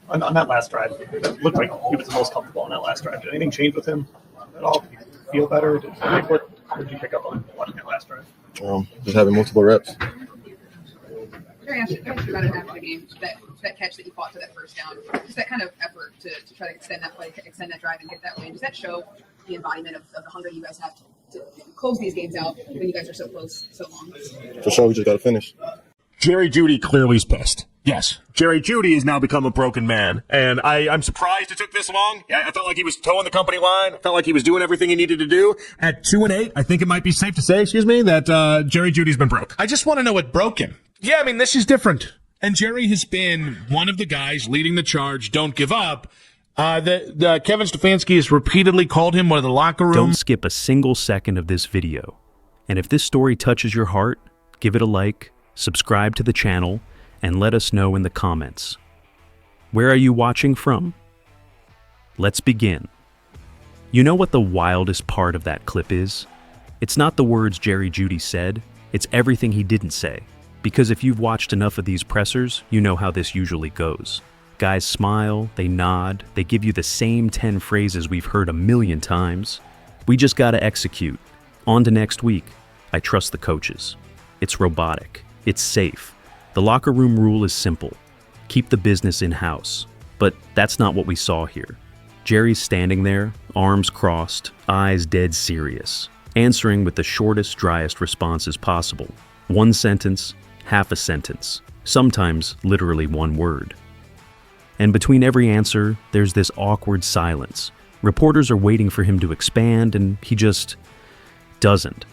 on that last drive, it looked like he was the most comfortable on that last drive. Did anything change with him at all? Did he feel better? What did you pick up on watching that last drive? Just having multiple reps. Very asked about it after the game, that catch that you fought to that first down, just that kind of effort to try to extend that play, extend that drive, and get that win. Does that show the embodiment of the hunger you guys have to close these games out when you guys are so close, so long? For sure, we just got to finish. Jeudy clearly is pissed. Yes, Jeudy has now become a broken man, and I'm surprised it took this long. I felt like he was towing the company line. I felt like he was doing everything he needed to do. At 2-8, I think it might be safe to say, that Jeudy's been broke. I just want to know what broke him. Yeah, I mean, this is different. And Jerry has been one of the guys leading the charge. Don't give up. The Kevin Stefanski has repeatedly called him one of the locker room. Don't skip a single second of this video. And if this story touches your heart, give it a like, subscribe to the channel, and let us know in the comments. Where are you watching from? Let's begin. You know what the wildest part of that clip is? It's not the words Jeudy said, it's everything he didn't say. Because if you've watched enough of these pressers, you know how this usually goes. Guys smile, they nod, they give you the same 10 phrases we've heard a million times. We just gotta execute. On to next week. I trust the coaches. It's robotic. It's safe. The locker room rule is simple. Keep the business in-house. But that's not what we saw here. Jerry's standing there, arms crossed, eyes dead serious, answering with the shortest, driest responses possible. One sentence, half a sentence, sometimes literally one word. And between every answer, there's this awkward silence. Reporters are waiting for him to expand, and he just doesn't.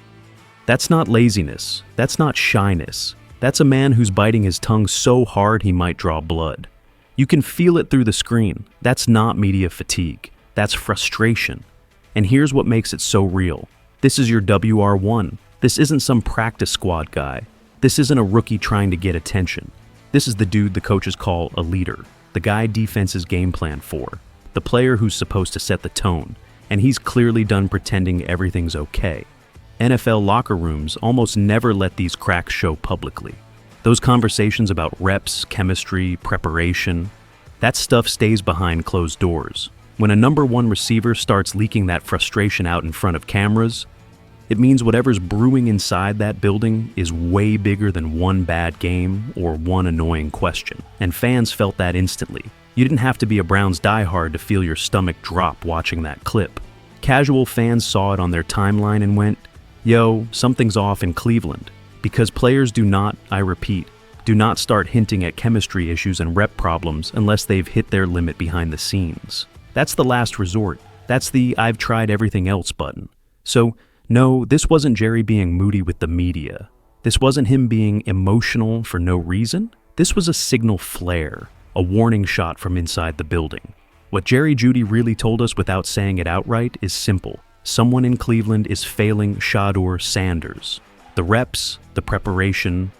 That's not laziness. That's not shyness. That's a man who's biting his tongue so hard he might draw blood. You can feel it through the screen. That's not media fatigue. That's frustration. And here's what makes it so real. This is your WR1. This isn't some practice squad guy. This isn't a rookie trying to get attention. This is the dude the coaches call a leader, the guy defenses game plan for, the player who's supposed to set the tone, and he's clearly done pretending everything's okay. NFL locker rooms almost never let these cracks show publicly. Those conversations about reps, chemistry, preparation, that stuff stays behind closed doors. When a number one receiver starts leaking that frustration out in front of cameras, it means whatever's brewing inside that building is way bigger than one bad game or one annoying question. And fans felt that instantly. You didn't have to be a Browns diehard to feel your stomach drop watching that clip. Casual fans saw it on their timeline and went, "Yo, something's off in Cleveland." Because players do not, I repeat, do not start hinting at chemistry issues and rep problems unless they've hit their limit behind the scenes. That's the last resort. That's the "I've tried everything else" button. So, no, this wasn't Jerry being moody with the media. This wasn't him being emotional for no reason. This was a signal flare, a warning shot from inside the building. What Jeudy really told us without saying it outright is simple. Someone in Cleveland is failing Shadur Sanders. The reps, the preparation,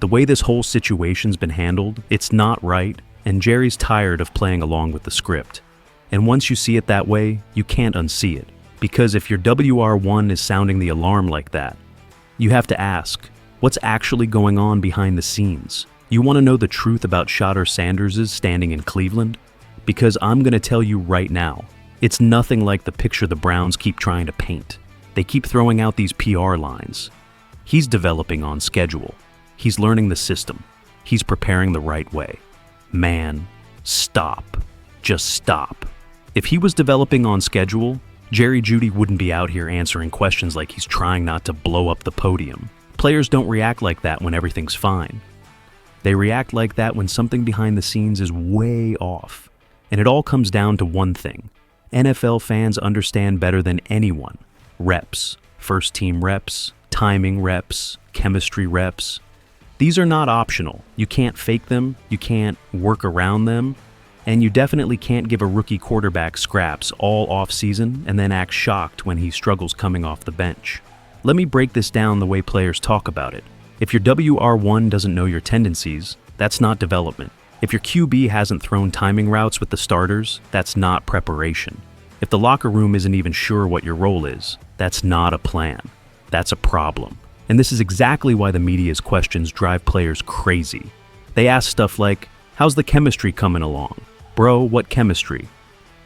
the way this whole situation's been handled, it's not right, and Jerry's tired of playing along with the script. And once you see it that way, you can't unsee it. Because if your WR1 is sounding the alarm like that, you have to ask, what's actually going on behind the scenes? You want to know the truth about Shadur Sanders' standing in Cleveland? Because I'm going to tell you right now, it's nothing like the picture the Browns keep trying to paint. They keep throwing out these PR lines. He's developing on schedule. He's learning the system. He's preparing the right way. Man, stop. Just stop. If he was developing on schedule, Jeudy wouldn't be out here answering questions like he's trying not to blow up the podium. Players don't react like that when everything's fine. They react like that when something behind the scenes is way off. And it all comes down to one thing. NFL fans understand better than anyone. Reps. First team reps, timing reps, chemistry reps. These are not optional. You can't fake them, you can't work around them, and you definitely can't give a rookie quarterback scraps all off-season and then act shocked when he struggles coming off the bench. Let me break this down the way players talk about it. If your WR1 doesn't know your tendencies, that's not development. If your QB hasn't thrown timing routes with the starters, that's not preparation. If the locker room isn't even sure what your role is, that's not a plan. That's a problem. And this is exactly why the media's questions drive players crazy. They ask stuff like, how's the chemistry coming along? Bro, what chemistry?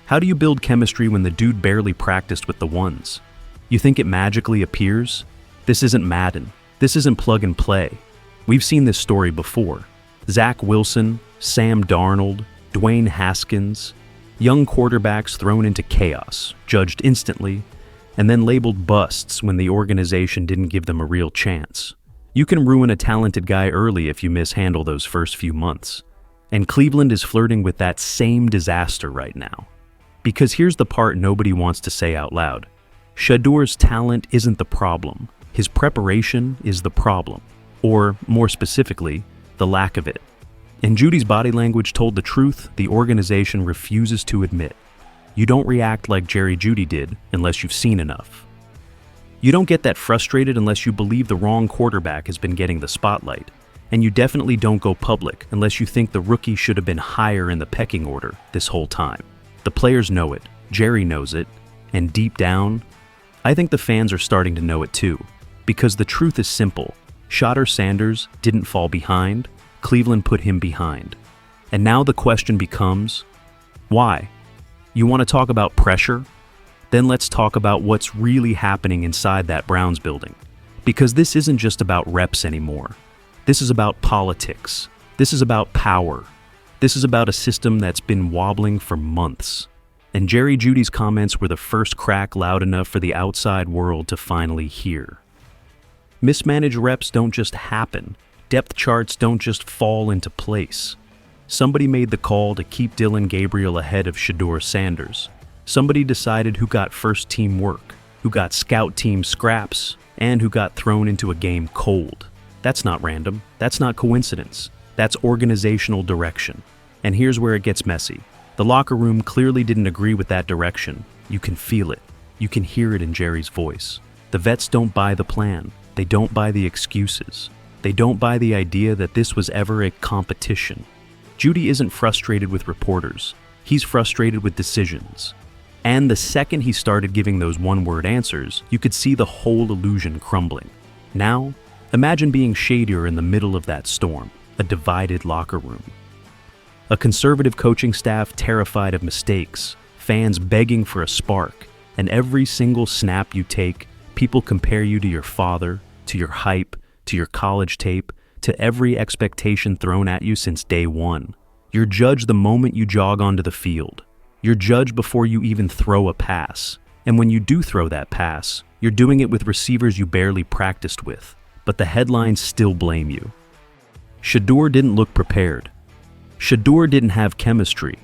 How do you build chemistry when the dude barely practiced with the ones? You think it magically appears? This isn't Madden. This isn't plug and play. We've seen this story before. Zach Wilson, Sam Darnold, Dwayne Haskins, young quarterbacks thrown into chaos, judged instantly, and then labeled busts when the organization didn't give them a real chance. You can ruin a talented guy early if you mishandle those first few months. And Cleveland is flirting with that same disaster right now. Because here's the part nobody wants to say out loud. Shedeur's talent isn't the problem. His preparation is the problem. Or, more specifically, the lack of it. And Judy's body language told the truth the organization refuses to admit. You don't react like Jeudy did unless you've seen enough. You don't get that frustrated unless you believe the wrong quarterback has been getting the spotlight. And you definitely don't go public unless you think the rookie should have been higher in the pecking order this whole time. The players know it, Jerry knows it, and deep down, I think the fans are starting to know it too. Because the truth is simple. Shadur Sanders didn't fall behind, Cleveland put him behind. And now the question becomes, why? You want to talk about pressure? Then let's talk about what's really happening inside that Browns building. Because this isn't just about reps anymore. This is about politics. This is about power. This is about a system that's been wobbling for months. And Judy's comments were the first crack loud enough for the outside world to finally hear. Mismanaged reps don't just happen. Depth charts don't just fall into place. Somebody made the call to keep Dillon Gabriel ahead of Shadur Sanders. Somebody decided who got first team work, who got scout team scraps, and who got thrown into a game cold. That's not random. That's not coincidence. That's organizational direction. And here's where it gets messy. The locker room clearly didn't agree with that direction. You can feel it. You can hear it in Jerry's voice. The vets don't buy the plan. They don't buy the excuses. They don't buy the idea that this was ever a competition. Judy isn't frustrated with reporters. He's frustrated with decisions. And the second he started giving those one-word answers, you could see the whole illusion crumbling. Now, imagine being Shedeur in the middle of that storm, a divided locker room. A conservative coaching staff terrified of mistakes, fans begging for a spark, and every single snap you take, people compare you to your father, to your hype, to your college tape, to every expectation thrown at you since day one. You're judged the moment you jog onto the field. You're judged before you even throw a pass. And when you do throw that pass, you're doing it with receivers you barely practiced with. But the headlines still blame you. Shedeur didn't look prepared. Shedeur didn't have chemistry.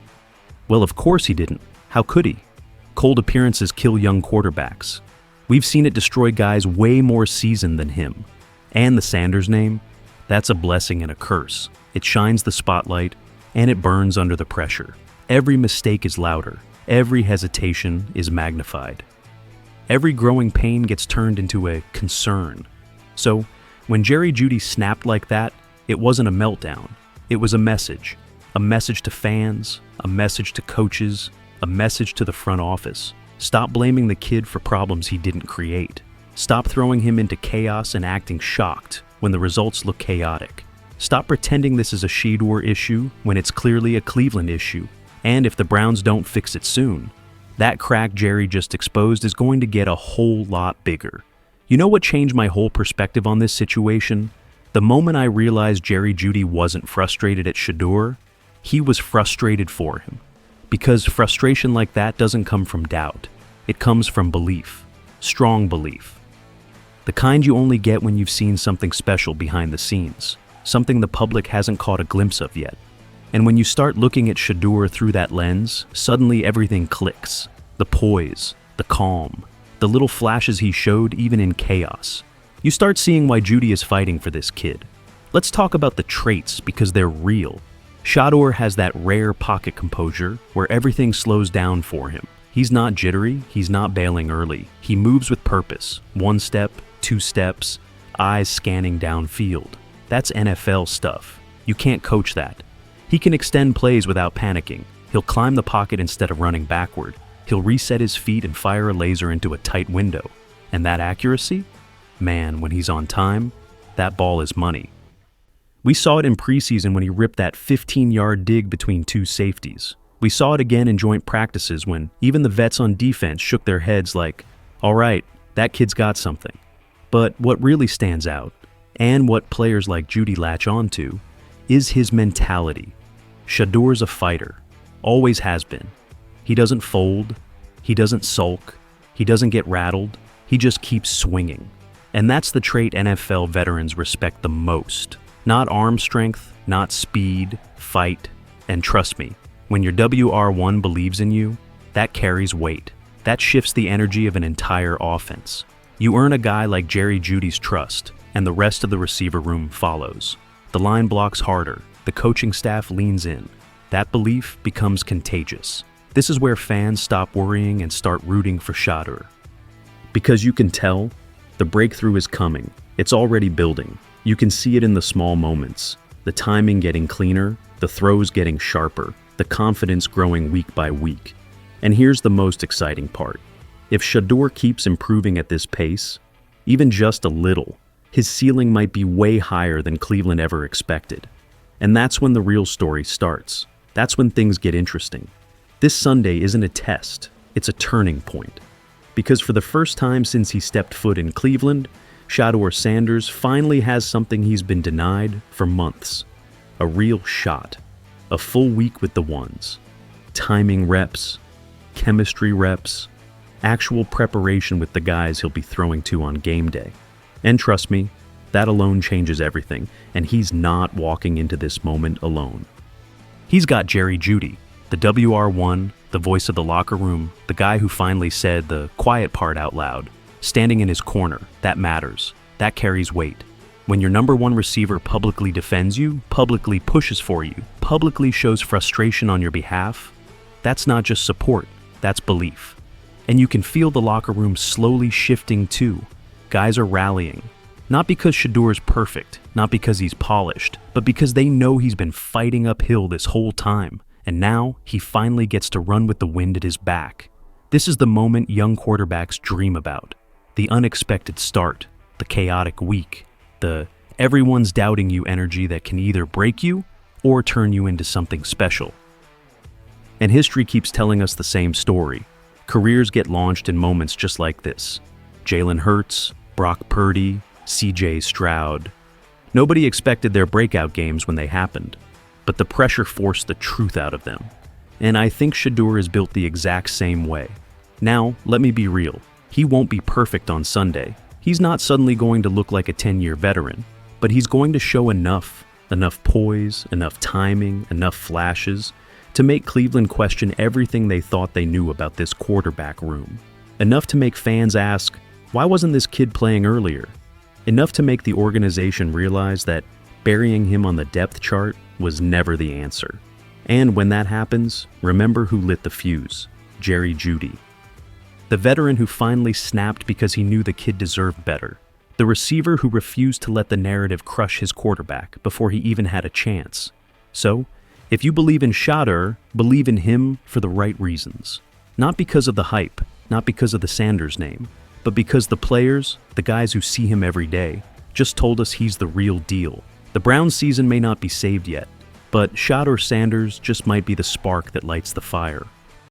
Well, of course he didn't. How could he? Cold appearances kill young quarterbacks. We've seen it destroy guys way more seasoned than him. And the Sanders name? That's a blessing and a curse. It shines the spotlight, and it burns under the pressure. Every mistake is louder. Every hesitation is magnified. Every growing pain gets turned into a concern. So, when Judy snapped like that, it wasn't a meltdown. It was a message. A message to fans, a message to coaches, a message to the front office. Stop blaming the kid for problems he didn't create. Stop throwing him into chaos and acting shocked when the results look chaotic. Stop pretending this is a Shedeur issue when it's clearly a Cleveland issue. And if the Browns don't fix it soon, that crack Jerry just exposed is going to get a whole lot bigger. You know what changed my whole perspective on this situation? The moment I realized Judy wasn't frustrated at Shedeur, he was frustrated for him. Because frustration like that doesn't come from doubt. It comes from belief. Strong belief. The kind you only get when you've seen something special behind the scenes. Something the public hasn't caught a glimpse of yet. And when you start looking at Shedeur through that lens, suddenly everything clicks. The poise, the calm, the little flashes he showed even in chaos. You start seeing why Judy is fighting for this kid. Let's talk about the traits because they're real. Shadur has that rare pocket composure where everything slows down for him. He's not jittery, he's not bailing early. He moves with purpose. 1 step, 2 steps, eyes scanning downfield. That's NFL stuff. You can't coach that. He can extend plays without panicking. He'll climb the pocket instead of running backward. He'll reset his feet and fire a laser into a tight window. And that accuracy? Man, when he's on time, that ball is money. We saw it in preseason when he ripped that 15-yard dig between 2 safeties. We saw it again in joint practices when even the vets on defense shook their heads like, all right, that kid's got something. But what really stands out, and what players like Judy latch onto, is his mentality. Shedur's a fighter, always has been. He doesn't fold, he doesn't sulk, he doesn't get rattled, he just keeps swinging. And that's the trait NFL veterans respect the most. Not arm strength, not speed, fight, and trust me, when your WR1 believes in you, that carries weight. That shifts the energy of an entire offense. You earn a guy like Jeudy's trust, and the rest of the receiver room follows. The line blocks harder, the coaching staff leans in. That belief becomes contagious. This is where fans stop worrying and start rooting for Shadur. Because you can tell, the breakthrough is coming. It's already building. You can see it in the small moments. The timing getting cleaner, the throws getting sharper, the confidence growing week by week. And here's the most exciting part. If Shadur keeps improving at this pace, even just a little, his ceiling might be way higher than Cleveland ever expected. And that's when the real story starts. That's when things get interesting. This Sunday isn't a test, it's a turning point. Because for the first time since he stepped foot in Cleveland, Shadur Sanders finally has something he's been denied for months. A real shot. A full week with the ones. Timing reps, chemistry reps, actual preparation with the guys he'll be throwing to on game day. And trust me, that alone changes everything, and he's not walking into this moment alone. He's got Jeudy, the WR1, the voice of the locker room, the guy who finally said the quiet part out loud, standing in his corner. That matters. That carries weight. When your number one receiver publicly defends you, publicly pushes for you, publicly shows frustration on your behalf, that's not just support, that's belief. And you can feel the locker room slowly shifting too. Guys are rallying. Not because Shedur's perfect, not because he's polished, but because they know he's been fighting uphill this whole time. And now, he finally gets to run with the wind at his back. This is the moment young quarterbacks dream about. The unexpected start, the chaotic week, the everyone's doubting you energy that can either break you or turn you into something special. And history keeps telling us the same story. Careers get launched in moments just like this. Jalen Hurts, Brock Purdy, CJ Stroud. Nobody expected their breakout games when they happened, but the pressure forced the truth out of them. And I think Shedeur is built the exact same way. Now, let me be real. He won't be perfect on Sunday. He's not suddenly going to look like a 10-year veteran, but he's going to show enough poise, enough timing, enough flashes to make Cleveland question everything they thought they knew about this quarterback room. Enough to make fans ask, why wasn't this kid playing earlier? Enough to make the organization realize that burying him on the depth chart was never the answer. And when that happens, remember who lit the fuse: Jeudy. The veteran who finally snapped because he knew the kid deserved better. The receiver who refused to let the narrative crush his quarterback before he even had a chance. So, if you believe in Shadur, believe in him for the right reasons. Not because of the hype, not because of the Sanders name, but because the players, the guys who see him every day, just told us he's the real deal. The Browns season may not be saved yet, but Shadur Sanders just might be the spark that lights the fire.